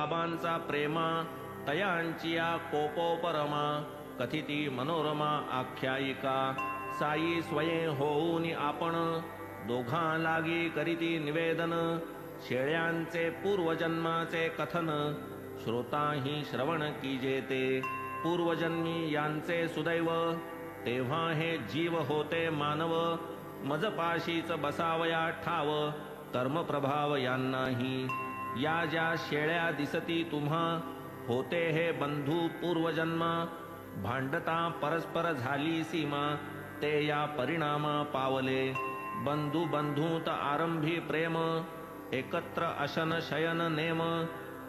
बाबांचा प्रेमा तयांची या कोपोपरमा कथिती मनोरमा आख्यायिका साई स्वयं होऊनी आपण दोघां लागी करीती निवेदन शेळ्यांचे पूर्वजन्माचे कथन श्रोताही श्रवण कीजेते पूर्वजन्मी यांचे सुदैव तेव्हा हे जीव होते मानव मजपाशीच बसावया ठाव कर्मप्रभाव यांनाही या ज्या शेळ्या दिसती तुम्हा होते हे बंधू पूर्वजन्मा भांडता परस्पर झाली सीमा ते या परिणामा पावले बंधू बंधूत आरंभी प्रेम एकत्र अशन शयन नेम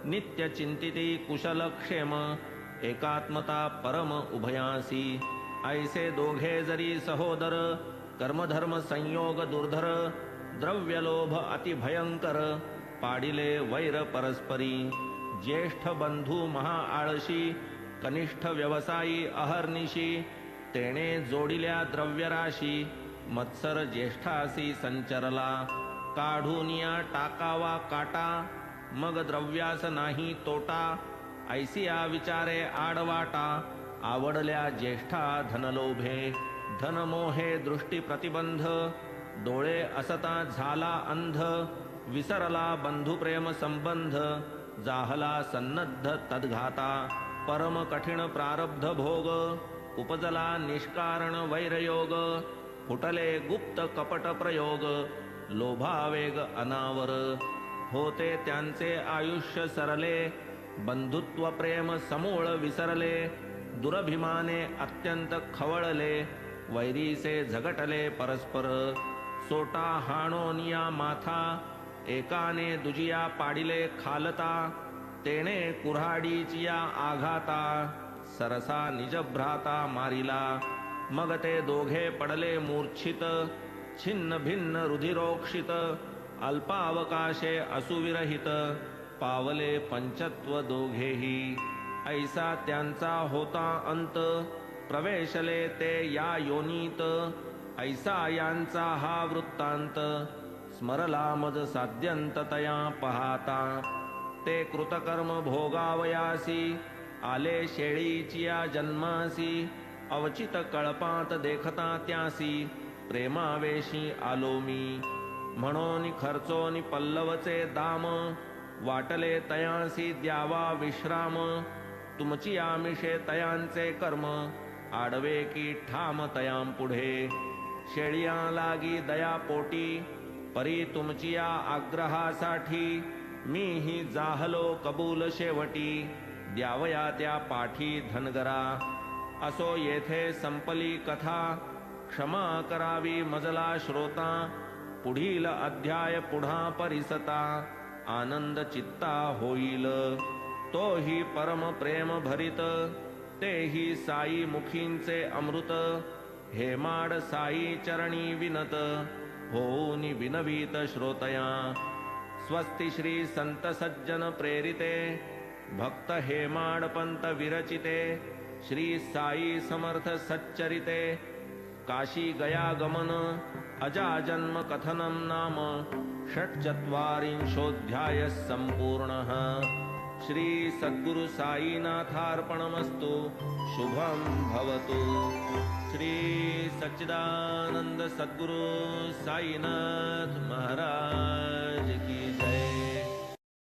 नित्य चिंतिती कुशल क्षेम एकात्मता परम उभयासी ऐसे दोघे जरी सहोदर कर्मधर्म संयोग दुर्धर द्रव्यलोभ अतिभयंकर पाडिले वैर परस्परी ज्येष्ठ बंधू महाआळशी कनिष्ठ व्यवसायी अहर्निशी तेणे जोडिल्या द्रव्यराशी मत्सर ज्येष्ठासी संचरला काढूनिया टाकावा काटा मग द्रव्यास नाही तोटा ऐसिया विचारे आडवाटा आवडल्या ज्येष्ठा धनलोभे धनमोहे दृष्टी प्रतिबंध डोळे असता झाला अंध विसरला बंधुप्रेम संबंध जाहला सन्नद्ध तद्घाता परम कठीण प्रारब्ध भोग उपजला निष्कारण वैरयोग फुटले गुप्त कपट प्रयोग लोभावेग अनावर होते त्यांचे आयुष्य सरले बंधुत्व प्रेम समूळ विसरले दुरभिमाने अत्यंत खवळले वैरीचे झगटले परस्पर सोटा हाणोनिया माथा एकाने दुजिया पाडिले खालता तेने कुऱ्हाडीचिया आघाता सरसा निजभ्राता मारिला मग ते दोघे पडले मूर्छित छिन्न भिन्न रुधिरोक्षित अल्पावकाशे असुविरहित पावले पंचत्व दोघेही ऐसा त्यांचा होता अंत प्रवेशले ते या योनीत ऐसा यांचा हा वृत्तांत स्मरला मज साध्यंततया पहाता ते कृतकर्म भोगावयासी आले शेळीचिया जन्मासी अवचित कळपात देखता त्यासी प्रेमावेशी आलो मी म्हणून खर्चोनी पल्लवचे दाम वाटले तयांसी द्यावा विश्राम तुमची आमिषे तयांचे कर्म आडवे की ठाम तयां पुढे शेळिया लागी दया पोटी परी तुमचिया आग्रहासाठी मी ही जाहलो कबूल शेवटी द्यावया त्या पाठी धनगरा असो येथे संपली कथा क्षमा करावी मजला श्रोता पुढील अध्याय पुढा परिसता आनंद चित्ता होईल तोही परम प्रेम भरित तेही साई मुखींचे अमृत हेमाड साई चरणी विनत होऊनी विनवीत श्रोतया स्वस्ति श्री संत सज्जन प्रेरिते भक्त हेमाड पंत विरचिते श्री साई समर्थ सच्चरिते काशी गया गमन अजाजन्म कथनम नाम षट्चत्वारिंशोऽध्यायः संपूर्णः श्री सद्गुरु साईनाथार्पणमस्तु शुभं भवतु श्री सच्चिदानंद सद्गुरु साईनाथ महाराज